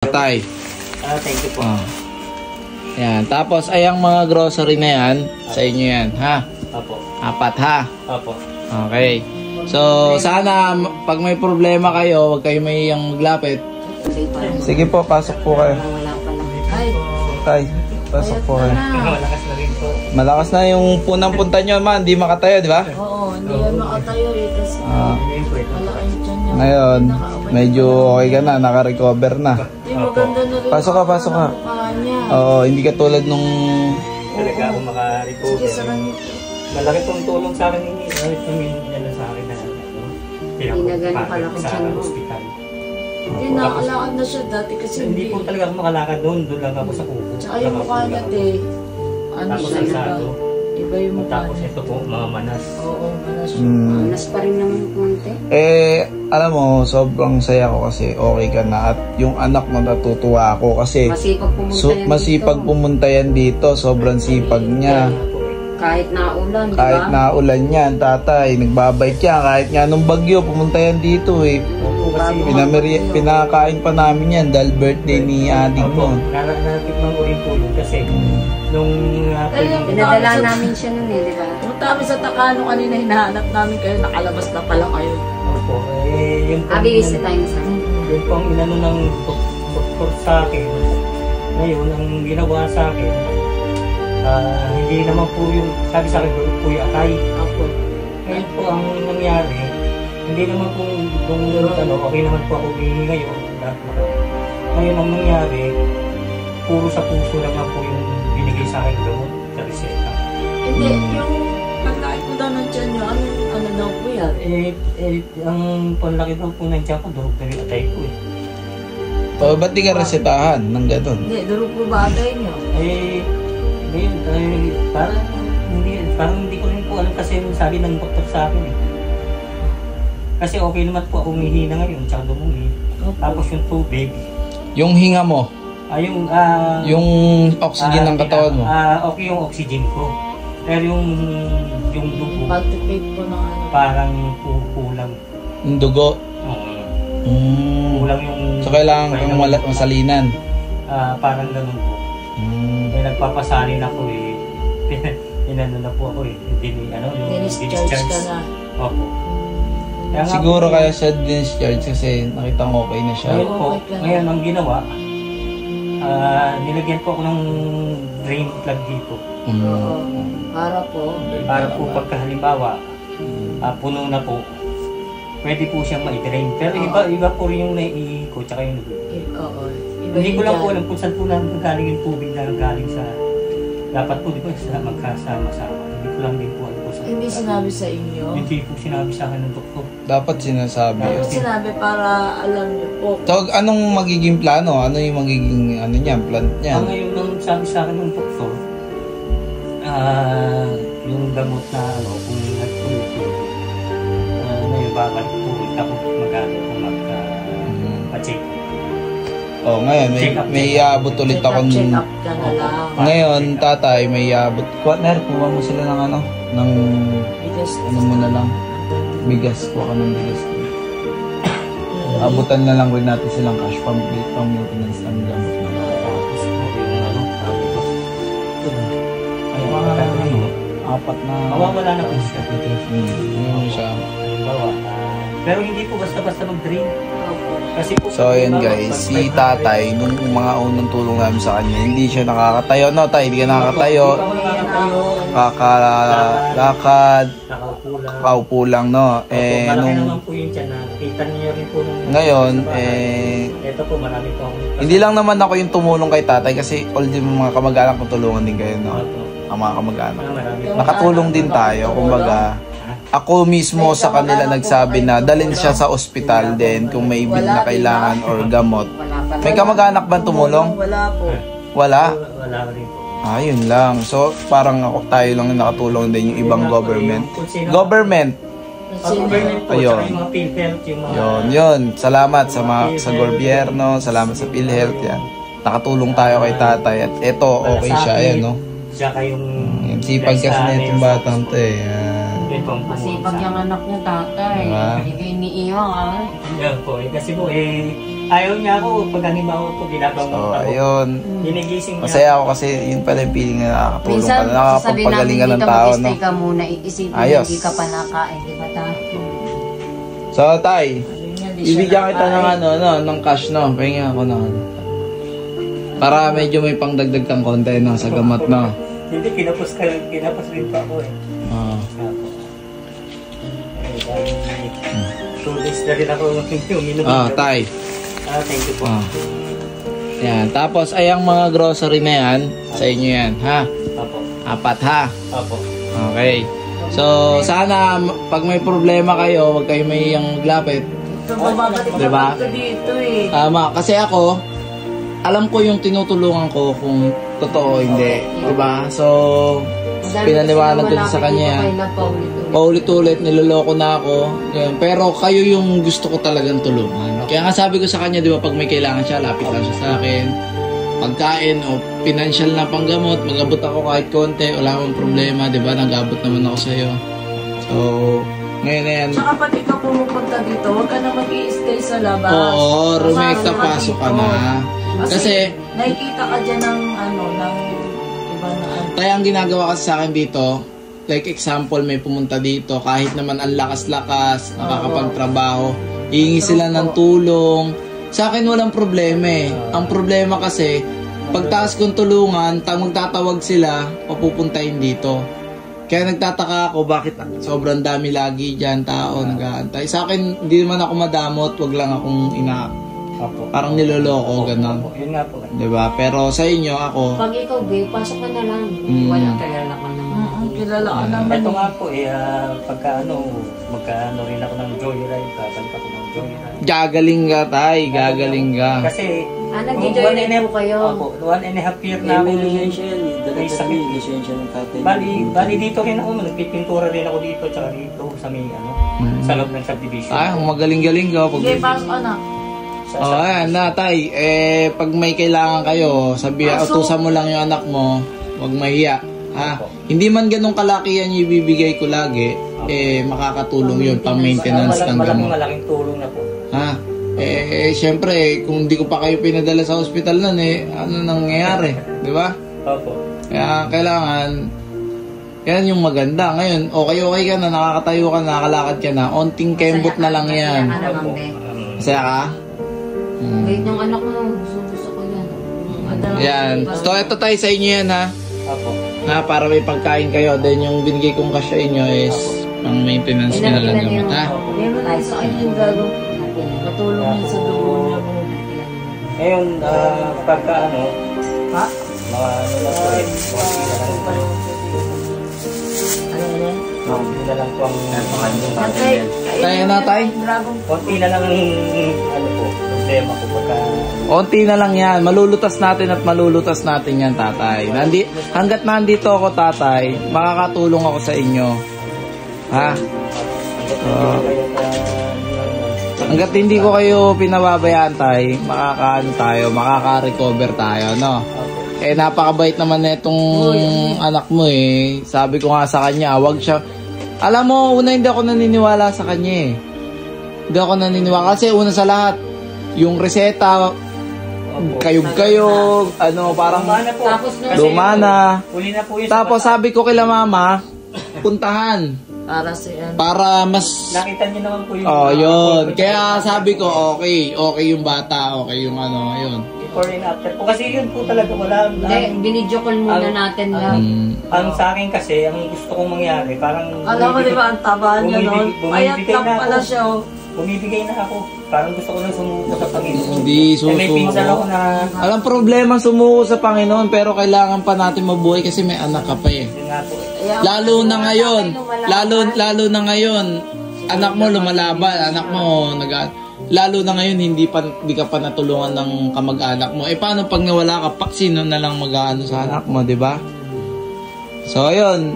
Tay. Thank you po. Yan. Tapos ay ang mga grocery na yan, sa inyo yan, ha? Opo. 4 ha? Opo. Okay. So, sana pag may problema kayo, huwag kayo mayiyang maglapit. Sige po, pasok po kayo. Tay, pasok po kayo. Malakas na rin po. Malakas na yung punang punta nyo, man. Hindi makatayo, di ba? Oo, hindi yan makatayo eh. Kasi malaki yung tiyan niya. Ngayon, medyo okay ka na, naka-recover na. Hindi, maganda na rin. Pasok ka, pasok ka. Mukha niya. Oo, hindi ka tulad nung... Talaga ako maka-recover. Sige, sa kanya. Malaki pong tulong sa akin ini. Tumingin sa akin na Pinagano sa hospital. Hindi, nakalakad na siya dati kasi Hindi po talaga ako makalakad doon. Doon lang ako sa kuko. Tsaka yung mukha niya, te. Ano Tapos siya, alsado. iba yung mukha Tapos niya. ito po, mga manas. Oo, manas siya. Manas pa rin naman konti. Alam mo, sobrang saya ko kasi okay ka na. At yung anak mo natutuwa ako kasi masipag pumunta yan dito. Sobrang sipag niya. Kahit naulan, di ba? Kahit naulan yan, tatay, nagbabike yan. Kahit nga nung bagyo, pumunta yan dito eh. Pinakain pa namin yan dahil birthday ni adik mo. Naratikman ko rin po yun kasi nung pinadala namin siya nun eh, di ba? Punta kami sa Takano kanina, hinahanap namin kayo, nakalabas na pala kayo. Opo, yun po. Abilis na tayo sa akin. Yun po ang inano ng doktor sa akin. Ngayon, ang ginawa sa akin, hindi naman po yung, sabi sa akin, po yung atay. Ako. Ngayon po ang nangyari, hindi naman po kung okay naman po ako hihingi ngayon. Ngayon ang nangyari, puro sa puso lang po yung binigay sa akin gamot sa reseta. Hindi, yung paglaki ko daw ng tiyan niyo, ano daw po yan? Ang panlaki daw po ng tiyan ko, durog na yung atay ko eh. O, ba't di ka resetahan ng gano'n? Hindi, durog po ba atay niyo? Ngayon, parang hindi ko rin po alam kasi yung sabi ng doktor sa akin eh. Kasi okay naman po ako umihina ngayon, tsaka dumumi. Tapos yung tubig. Yung hinga mo? Yung oxygen ng katawan mo? Okay yung oxygen ko. Pero yung dugo, Pagtipid po ng ano. parang kulang. Yung dugo? Kulang yung... So kailangan kang masalinan? Parang ganun po. Nagpapasalin ako eh. Inano na po ako eh. Discharge ka na. Opo. Siguro kaya siya discharge kasi nakita ko okay na siya. Ngayon ang ginawa, nilagyan po ako ng drain plug dito. Para po pagka halimbawa, puno na po, pwede po siyang ma-drain. Pero iba po rin yung naiiko tsaka yung dugo. Hindi ko lang po alam kung saan po nanggaling yung tubig na galing sa... Dapat po, di ba, magkasama-sama. Hindi ko lang din po alam po sa... Hindi sinabi sa inyo? Hindi po sinabi sa akin ng doktor. Dapat sinasabi. Dapat sinabi para alam niyo po. So, anong magiging plano? Ano yung magiging plant niya? Ngayon nang sabi sa akin ng doktor, yung gamot na kung nagtulog, ngayon babalik po ako mag-check. Ngayon, may iabot ulit ako. Check up ka na lang. Ngayon, tatay, may iabot. Kuha mo sila ng ng Bigas. mo na lang. Bigas, kuha ka ng bigas. Abutan na lang rin natin silang cash pang-maintenance ng gamot na. Tapos Apat na. mawawala na po siya. Yun siya. Pero hindi po basta-basta mag-drain. Kasi po, So yun guys, si tatay, nung mga unang tulong namin sa kanya, hindi siya nakakatayo. No tay, hindi ka nakakatayo. Kakalakad, kaupo lang no. Malaki naman po yun dyan na kita niyo rin po ngayon, ito po marami po ako. hindi lang naman ako yung tumulong kay tatay kasi all din mga kamag-anak ko tulungan din kayo no. Ang mga kamag-anak. Nakatulong din tayo, kumbaga. Ako mismo sa kanila nagsabi na dalhin siya sa ospital din kung may bill na kailangan or gamot. May kamag-anak ba tumulong? Wala po. Wala? Wala rin po. Yun lang. So parang tayo lang nakatulong din yung ibang government. Government! Ayun. Yung mga PhilHealth, yung mga... Yun. Salamat sa gobyerno, salamat sa PhilHealth yan. Nakatulong tayo kay tatay at eto okay siya. Ayan no. Siya kayong... Sipag kasi na itong batang to eh. Masipag yung anak niya tatay. Hindi kayo iniiwang Yan po kasi po Ayaw niya ako, pag halimbawa po, binabangon So, ako. ayun. Ginigising niya. Masaya ako kasi yun pala yung feeling na nakakatulong Minsan, ka na, sasabihin namin nakakapagpagaling ka ng dito, tao, no? mag-stay ka muna, iisipin na Ayos. hindi ka pa nakain, di ba tayo? So, tay, Hindi siya bibigyan kita ng nakain. ng cash, no? Pahinga ako na. Para medyo may pangdagdag kang konti, no? Sa gamot, no? Hindi, pinapos rin pa ako eh. Ah. Dahil 2 days na rin ako uminom. Tay. Thank you po. Yan. Tapos, ay ang mga grocery na yan, sa inyo yan, ha? Apo. 4, ha? Apo. Okay. So, sana, pag may problema kayo, huwag kayo may iyang maglapit. Ito, babalik Diba? ito dito eh. Kasi ako, alam ko yung tinutulungan ko kung totoo o hindi. Diba? So, pinaliwanag ko din sa kanya yan. Paulit-ulit, niloloko na ako. Ganyan. Pero kayo yung gusto ko talagang tulungan. Kaya nga sabi ko sa kanya, di ba, pag may kailangan siya, lapit lang siya sa akin. Pagkain o financial na panggamot, mag-abot ako kahit konti, wala akong problema, di ba? Nag-abot naman ako sa'yo. So, ngayon na yan. Tsaka pag ikaw pumupunta dito, huwag ka na mag-i-stay sa labas. Oo, rumekta, pasok ka na. Kasi, nakikita ka dyan ng ng iba na kaya ang ginagawa kasi sa akin dito, like example, may pumunta dito, kahit naman ang lakas-lakas, nakakapagtrabaho, hihingi sila ng tulong. Sa akin walang problema eh. Ang problema kasi, pagtaas kong tulungan, magtatawag sila, papupuntahin dito. Kaya nagtataka ako, bakit sobrang dami lagi dyan tao nag-aantay. Sa akin, hindi naman ako madamot, wag lang akong Apo. parang niloloko, gano'n. Yun nga po. Diba? Pero sa inyo, ako, Pag ikaw, babe, pasok ka na lang. Wala, kilala ka naman. kilala ka naman. Ito nga po magkaano rin ako ng joyride, kakanta ko ng joyride. gagaling ka, tay, gagaling ka. Kasi, nag-joyride po kayo. Opo, 1.5 year na ako. May sakit. Bali dito rin ako, nagpipintura rin ako dito, tsaka dito sa may sa loob ng subdivision. Ay, magaling-galing ka. Sige, pasok anak. Ayan na, tay. Pag may kailangan kayo, utusan mo lang yung anak mo, huwag mahiya. Ha? Hindi man ganun kalaki yan yung ibibigay ko lagi, makakatulong yun pang maintenance ng gamot. Malaking tulong na po. Ha? Syempre, kung hindi ko pa kayo pinadala sa hospital nun, ano nangyayari? Di ba? Opo. Kaya kailangan, yan yung maganda. Ngayon, okay ka na, nakakatayo ka na, nakakalakad ka na, onting kembot na lang yan. Masaya ka naman, be. Masaya ka? Wait, yung anak mo, gusto ko yan. Yan. So, ito tayo sa inyo yan, ha? Opo. Para may pagkain kayo. Then, yung binigay kong cash sa inyo is pang maintenance nyo na lang gamot, ha? Meron tayo sa kanya yung gagawin. Matulong yan sa dugo niya. Ngayon, pagka Ha? mga na po konti na lang po ang Tayo na, tay? konti na lang ang problema ko pagka Onti na lang yan. Malulutas natin yan, tatay. Hanggat nandito ako, tatay, makakatulong ako sa inyo. Ha? Hanggat hindi ko kayo pinababayaan, tay, makaka-recover tayo, no? Napakabait naman na itong anak mo eh. Sabi ko nga sa kanya, wag siya. Alam mo, una hindi ako naniniwala sa kanya eh. Hindi ako naniniwala. Kasi una sa lahat, yung reseta, kayog-kayog, parang luma na. Tapos sabi ko kila mama, puntahan. Para mas... Nakita niyo naman po yung... yun. Kaya sabi ko, okay yung bata, okay yung yun. Before and after po. Kasi yun po talaga, wala... Binidyo call muna natin lang. Ang sa akin kasi, ang gusto kong mangyari, parang... Alam mo diba, ang taba niya noon? Payat lang pala siya. Bumibigay na ako. Parang gusto ko lang sumuko sa Panginoon. Hindi May pinsan ako na... Alam problema sumuko sa Panginoon, pero kailangan pa natin mabuhay kasi may anak ka pa eh. Yun nga po. Lalo na ngayon, anak mo lumalaban, anak mo lalo na ngayon hindi ka pa natulungan ng kamag-anak mo. Paano pag nawala ka, sino na lang mag-aano sa anak mo, 'di ba? So ayun.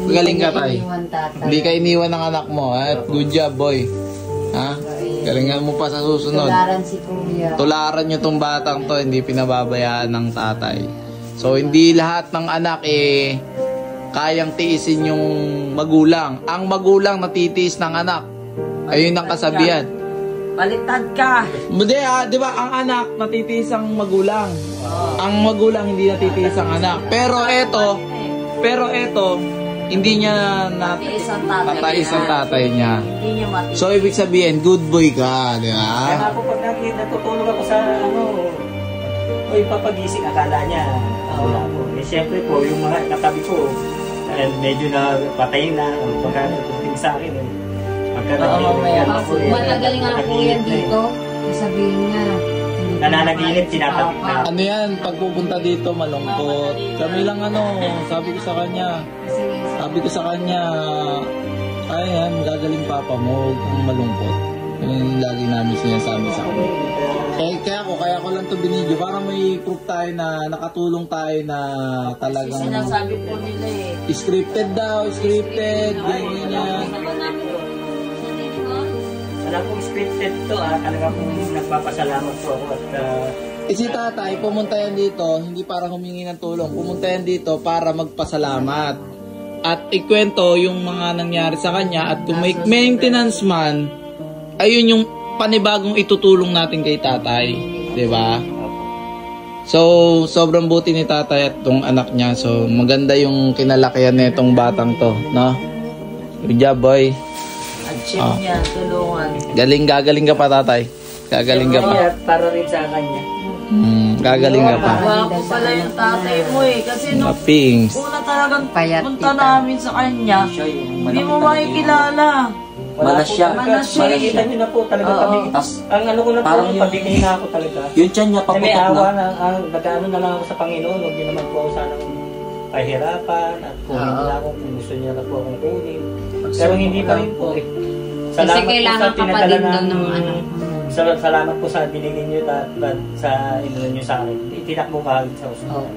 Galing ka tayo. Hindi ka iniwan ng anak mo, good job, boy. Ha? Galingan mo pa sa susunod. Tularan si Kuya. Tularan nyo tong batang to, hindi pinababayaan ng tatay. So hindi lahat ng anak kayang tiisin yung magulang. Ang magulang natitiis ng anak. Ayun ang kasabihan. Baliktad ka. Hindi di ba ang anak natitiis ang magulang. Ang magulang hindi natitiis ang anak. Pero eto, hindi niya natais ang tatay niya. Hindi niya mati. So ibig sabihin, good boy ka, di ba? Kaya ako pag natutulog ako sa o ipapagising, akala niya wala po. Eh syempre po, yung mga katabi ko, medyo na patay na, pagkatuting sa akin. Matagal nga po yan dito. Sabihin niya. Nananaginip, tinatabi na. Ano yan, pagpupunta dito malungkot. Kami lang sabi ko sa kanya, ayan, gagaling papa mo, huwag kang malungkot. Yun yung lagi namin sinasabi sa kanya. Kaya ko lang to binidyo para may proof tayo na nakatulong tayo na talagang Sinasabi po nila scripted daw, ganyan. Wala pong scripted to, talaga pong nagpapasalamat po ako at si tatay, pumunta yan dito, hindi para humingi ng tulong, pumunta yan dito para magpasalamat. At ikwento yung mga nangyari sa kanya at kung may maintenance man, ayun yung panibagong itutulong natin kay tatay. Diba? So, sobrang buti ni tatay at tong anak niya. So, maganda yung kinalakihan na itong batang to. No? Good job, boy. Achieve niya, tulungan. Gagaling ka pa, tatay. Gagaling ka pa. para rin sa kanya. Gagaling ka pa. Wapo pala yung tatay mo Kasi nung Pings. una talagang Payat punta kita. namin sa kanya, hindi mo makikilala. Malas siya. Makikita niyo na po talaga kami. Ang ano ko na po, pabigay na ako talaga. Yung tiyan niya May paputok awa na. nag-ano na lang ako sa Panginoon. Hindi naman po ako sanang pahirapan at kunin nila ako kung gusto niya na po akong kunin. Pero hindi pa rin po Kasi kailangan ka pa din doon ng ano. Salamat po sa binigay niyo at sa inano niyo sa akin. Itinakbo ka sa ospital.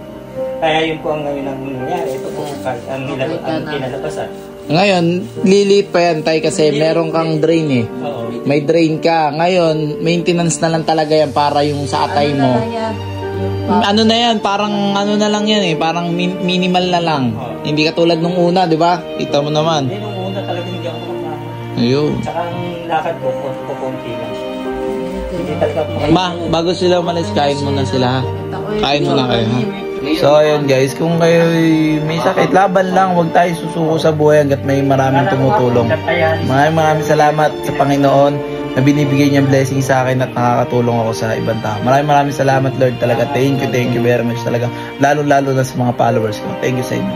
Kaya yun po ang ngayon ang nangyayari. Ito po ang kinalabasan. Ngayon, lilit pa yan, tay, kasi meron kang drain Oo. May drain ka. Ngayon, maintenance na lang talaga yan para yung sa atay mo. Ano na yan, parang ano na lang yan parang minimal na lang. Hindi katulad nung una, di ba? Kita mo naman. Hindi, nung una talaga hindi ako makakain. Ayun. Tsaka ang lakad ko, konti lang. Hindi talaga ako Bago sila umalis, kain muna sila ha. Kain muna kayo ha. So ayun guys, kung kayo may sakit, laban lang, huwag tayo susuko sa buhay hanggat may maraming tumutulong. Maraming salamat sa Panginoon na binibigay niyang blessing sa akin at nakakatulong ako sa ibang tao. Maraming salamat Lord talaga. Thank you very much talaga. Lalo na sa mga followers ko. Thank you sa inyo.